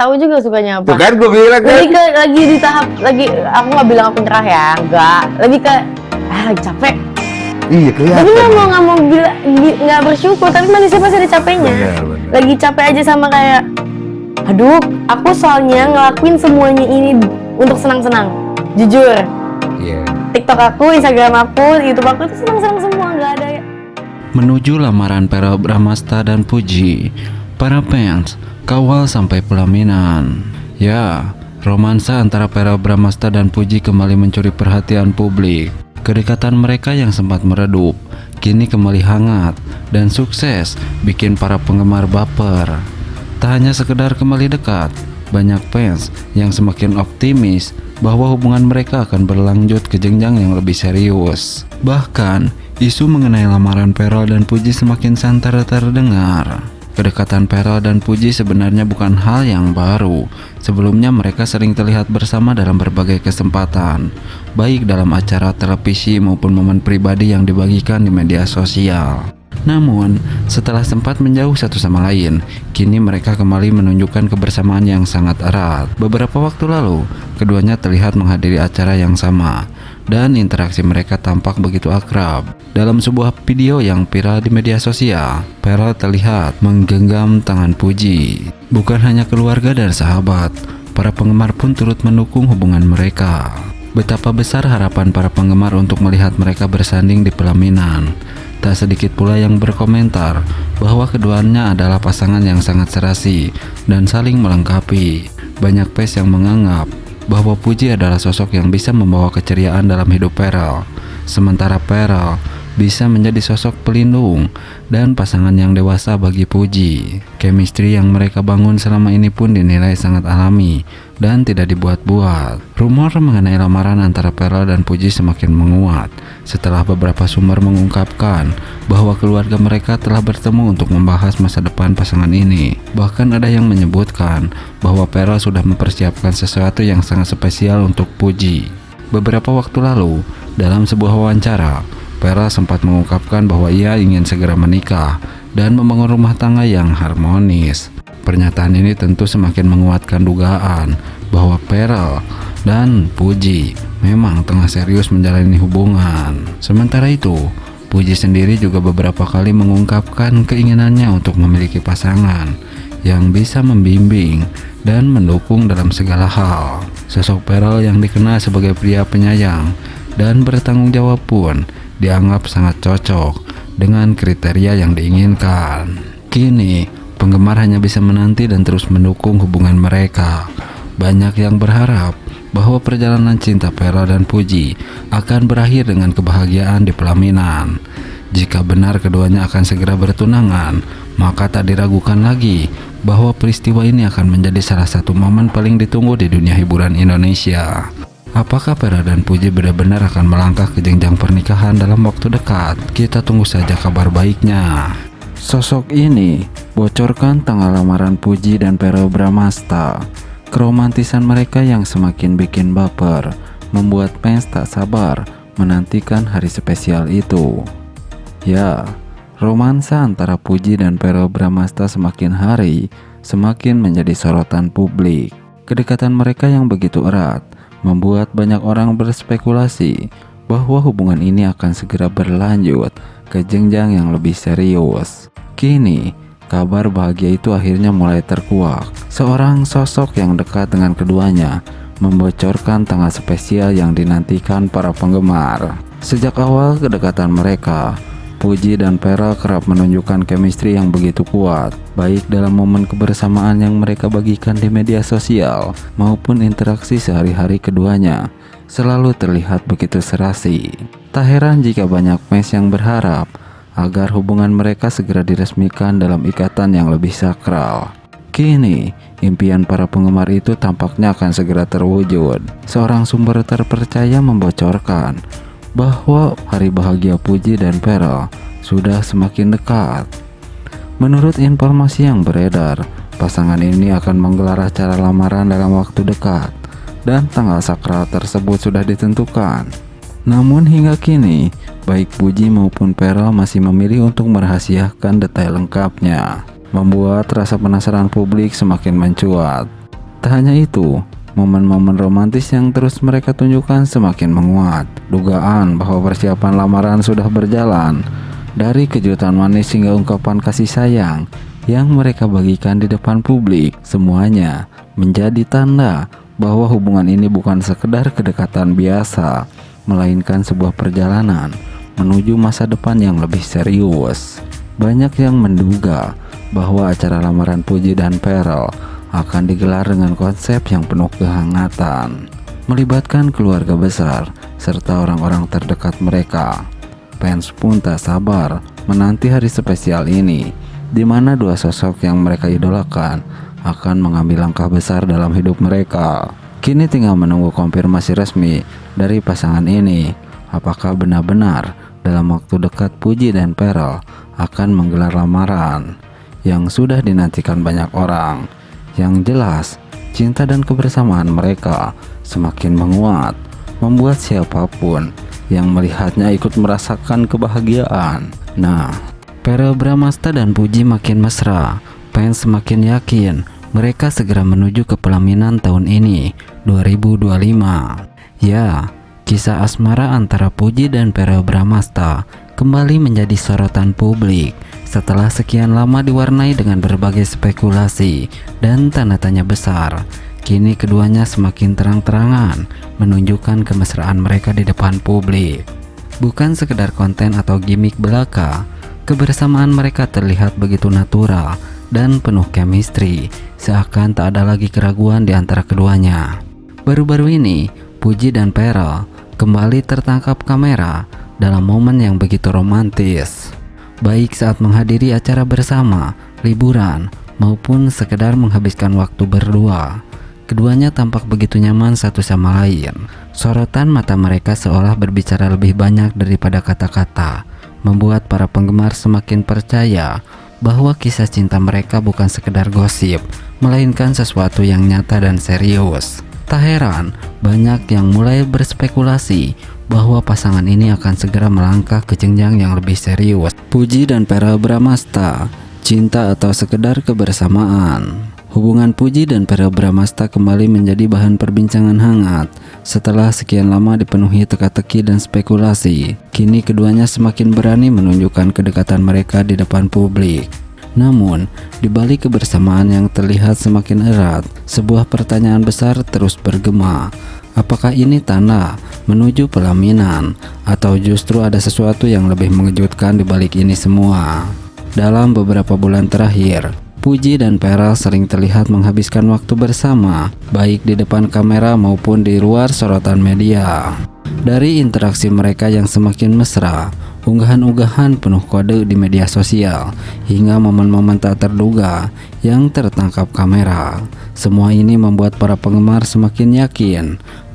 tahu juga sukanya apa. Tuh kan gue bilang kan. Lebih ke lagi di tahap lagi, aku nggak bilang aku nyerah ya, enggak. Lebih ke lagi capek. Iya Tapi kelihatan. nggak mau bilang nggak bersyukur, tapi manusia pasti ada capeknya. Benar. Lagi capek aja sama kayak, aduh, aku soalnya ngelakuin semuanya ini untuk senang-senang. Jujur, Iya. TikTok aku, Instagram aku, YouTube aku itu senang-senang semua, nggak ada. Menuju lamaran Verrell Bramasta dan Puji, para fans kawal sampai pelaminan. Ya, romansa antara Verrell Bramasta dan Puji kembali mencuri perhatian publik. Kedekatan mereka yang sempat meredup, kini kembali hangat dan sukses bikin para penggemar baper. Tak hanya sekedar kembali dekat, banyak fans yang semakin optimis bahwa hubungan mereka akan berlanjut ke jenjang yang lebih serius. Bahkan, isu mengenai lamaran Verrell dan Puji semakin santer terdengar. Kedekatan Verrell dan Puji sebenarnya bukan hal yang baru. Sebelumnya mereka sering terlihat bersama dalam berbagai kesempatan, baik dalam acara televisi maupun momen pribadi yang dibagikan di media sosial. Namun, setelah sempat menjauh satu sama lain, kini mereka kembali menunjukkan kebersamaan yang sangat erat. Beberapa waktu lalu, keduanya terlihat menghadiri acara yang sama, dan interaksi mereka tampak begitu akrab. Dalam sebuah video yang viral di media sosial, Verrell terlihat menggenggam tangan Puji. Bukan hanya keluarga dan sahabat, para penggemar pun turut mendukung hubungan mereka. Betapa besar harapan para penggemar untuk melihat mereka bersanding di pelaminan. Tak sedikit pula yang berkomentar bahwa keduanya adalah pasangan yang sangat serasi dan saling melengkapi. Banyak fans yang menganggap bahwa Puji adalah sosok yang bisa membawa keceriaan dalam hidup Verrell, sementara Verrell bisa menjadi sosok pelindung dan pasangan yang dewasa bagi Puji. Chemistry yang mereka bangun selama ini pun dinilai sangat alami dan tidak dibuat-buat. Rumor mengenai lamaran antara Verrell dan Puji semakin menguat setelah beberapa sumber mengungkapkan bahwa keluarga mereka telah bertemu untuk membahas masa depan pasangan ini. Bahkan ada yang menyebutkan bahwa Verrell sudah mempersiapkan sesuatu yang sangat spesial untuk Puji. Beberapa waktu lalu, dalam sebuah wawancara, Verrell sempat mengungkapkan bahwa ia ingin segera menikah dan membangun rumah tangga yang harmonis. Pernyataan ini tentu semakin menguatkan dugaan bahwa Verrell dan Puji memang tengah serius menjalani hubungan. Sementara itu, Puji sendiri juga beberapa kali mengungkapkan keinginannya untuk memiliki pasangan yang bisa membimbing dan mendukung dalam segala hal. Sosok Verrell yang dikenal sebagai pria penyayang dan bertanggung jawab pun dianggap sangat cocok dengan kriteria yang diinginkan. Kini, penggemar hanya bisa menanti dan terus mendukung hubungan mereka. Banyak yang berharap bahwa perjalanan cinta Verrell dan Puji akan berakhir dengan kebahagiaan di pelaminan. Jika benar keduanya akan segera bertunangan, maka tak diragukan lagi bahwa peristiwa ini akan menjadi salah satu momen paling ditunggu di dunia hiburan Indonesia. Apakah Verrell dan Puji benar-benar akan melangkah ke jenjang pernikahan dalam waktu dekat? Kita tunggu saja kabar baiknya. Sosok ini bocorkan tanggal lamaran Puji dan Verrell Bramasta. Keromantisan mereka yang semakin bikin baper membuat fans tak sabar menantikan hari spesial itu. Ya, romansa antara Puji dan Verrell Bramasta semakin hari semakin menjadi sorotan publik. Kedekatan mereka yang begitu erat membuat banyak orang berspekulasi bahwa hubungan ini akan segera berlanjut ke jenjang yang lebih serius. Kini, kabar bahagia itu akhirnya mulai terkuak. Seorang sosok yang dekat dengan keduanya membocorkan tanggal spesial yang dinantikan para penggemar. Sejak awal kedekatan mereka, Puji dan Verrell kerap menunjukkan chemistry yang begitu kuat, baik dalam momen kebersamaan yang mereka bagikan di media sosial maupun interaksi sehari-hari keduanya, selalu terlihat begitu serasi. Tak heran jika banyak fans yang berharap agar hubungan mereka segera diresmikan dalam ikatan yang lebih sakral. Kini, impian para penggemar itu tampaknya akan segera terwujud. Seorang sumber terpercaya membocorkan bahwa hari bahagia Puji dan Verrell sudah semakin dekat. Menurut informasi yang beredar, pasangan ini akan menggelar acara lamaran dalam waktu dekat dan tanggal sakral tersebut sudah ditentukan. Namun hingga kini, baik Puji maupun Verrell masih memilih untuk merahasiakan detail lengkapnya, membuat rasa penasaran publik semakin mencuat. Tak hanya itu, momen-momen romantis yang terus mereka tunjukkan semakin menguat. Dugaan bahwa persiapan lamaran sudah berjalan, dari kejutan manis hingga ungkapan kasih sayang yang mereka bagikan di depan publik, semuanya menjadi tanda bahwa hubungan ini bukan sekedar kedekatan biasa, melainkan sebuah perjalanan menuju masa depan yang lebih serius. Banyak yang menduga bahwa acara lamaran Puji dan Pearl akan digelar dengan konsep yang penuh kehangatan, melibatkan keluarga besar serta orang-orang terdekat mereka. Fans pun tak sabar menanti hari spesial ini, di mana dua sosok yang mereka idolakan akan mengambil langkah besar dalam hidup mereka. Kini tinggal menunggu konfirmasi resmi dari pasangan ini, apakah benar-benar dalam waktu dekat Puji dan Pearl akan menggelar lamaran yang sudah dinantikan banyak orang. Yang jelas, cinta dan kebersamaan mereka semakin menguat, membuat siapapun yang melihatnya ikut merasakan kebahagiaan. Nah, Pearl Bramasta dan Puji makin mesra. Fans semakin yakin mereka segera menuju ke pelaminan tahun ini, 2025. Ya, kisah asmara antara Puji dan Pearl Bramasta kembali menjadi sorotan publik setelah sekian lama diwarnai dengan berbagai spekulasi dan tanda tanya besar. Kini keduanya semakin terang-terangan menunjukkan kemesraan mereka di depan publik. Bukan sekedar konten atau gimmick belaka, kebersamaan mereka terlihat begitu natural dan penuh chemistry, seakan tak ada lagi keraguan di antara keduanya. Baru-baru ini, Puji dan Pearl kembali tertangkap kamera dalam momen yang begitu romantis, baik saat menghadiri acara bersama, liburan, maupun sekedar menghabiskan waktu berdua. Keduanya tampak begitu nyaman satu sama lain. Sorotan mata mereka seolah berbicara lebih banyak daripada kata-kata, membuat para penggemar semakin percaya bahwa kisah cinta mereka bukan sekedar gosip, melainkan sesuatu yang nyata dan serius. Tak heran, banyak yang mulai berspekulasi bahwa pasangan ini akan segera melangkah ke jenjang yang lebih serius. Puji dan Pearl Bramasta, cinta atau sekedar kebersamaan? Hubungan Puji dan Pearl Bramasta kembali menjadi bahan perbincangan hangat setelah sekian lama dipenuhi teka-teki dan spekulasi. Kini keduanya semakin berani menunjukkan kedekatan mereka di depan publik. Namun, di balik kebersamaan yang terlihat semakin erat, sebuah pertanyaan besar terus bergema. Apakah ini tanda menuju pelaminan, atau justru ada sesuatu yang lebih mengejutkan di balik ini semua? Dalam beberapa bulan terakhir, Puji dan Pearl sering terlihat menghabiskan waktu bersama, baik di depan kamera maupun di luar sorotan media. Dari interaksi mereka yang semakin mesra, unggahan-unggahan penuh kode di media sosial, hingga momen-momen tak terduga yang tertangkap kamera, semua ini membuat para penggemar semakin yakin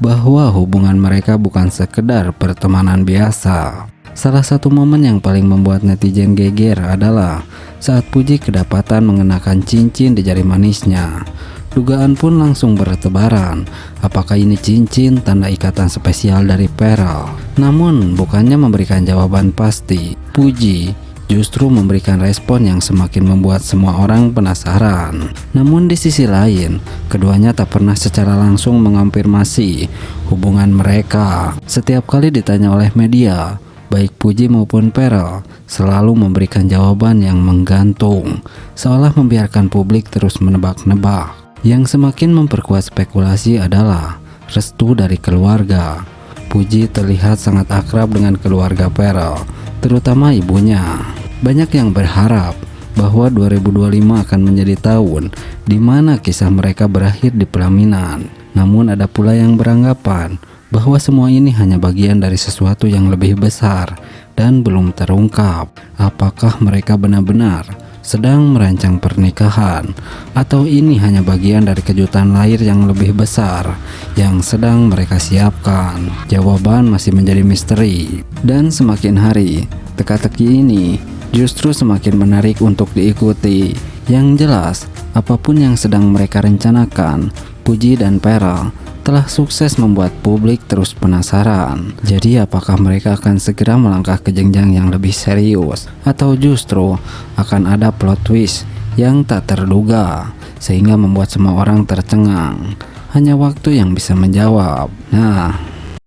bahwa hubungan mereka bukan sekedar pertemanan biasa. Salah satu momen yang paling membuat netizen geger adalah saat Puji kedapatan mengenakan cincin di jari manisnya. Dugaan pun langsung bertebaran, apakah ini cincin tanda ikatan spesial dari Pearl? Namun bukannya memberikan jawaban pasti, Puji justru memberikan respon yang semakin membuat semua orang penasaran. Namun di sisi lain, keduanya tak pernah secara langsung mengonfirmasi hubungan mereka. Setiap kali ditanya oleh media, baik Puji maupun Pearl selalu memberikan jawaban yang menggantung, seolah membiarkan publik terus menebak-nebak. Yang semakin memperkuat spekulasi adalah restu dari keluarga. Puji terlihat sangat akrab dengan keluarga Pearl, terutama ibunya. Banyak yang berharap bahwa 2025 akan menjadi tahun di mana kisah mereka berakhir di pelaminan. Namun ada pula yang beranggapan bahwa semua ini hanya bagian dari sesuatu yang lebih besar dan belum terungkap. Apakah mereka benar-benar sedang merancang pernikahan, atau ini hanya bagian dari kejutan lahir yang lebih besar yang sedang mereka siapkan? Jawaban masih menjadi misteri, dan semakin hari teka-teki ini justru semakin menarik untuk diikuti. Yang jelas, apapun yang sedang mereka rencanakan, Puji dan Pearl telah sukses membuat publik terus penasaran. Jadi apakah mereka akan segera melangkah ke jenjang yang lebih serius, atau justru akan ada plot twist yang tak terduga? sehingga membuat semua orang tercengang. Hanya waktu yang bisa menjawab. Nah,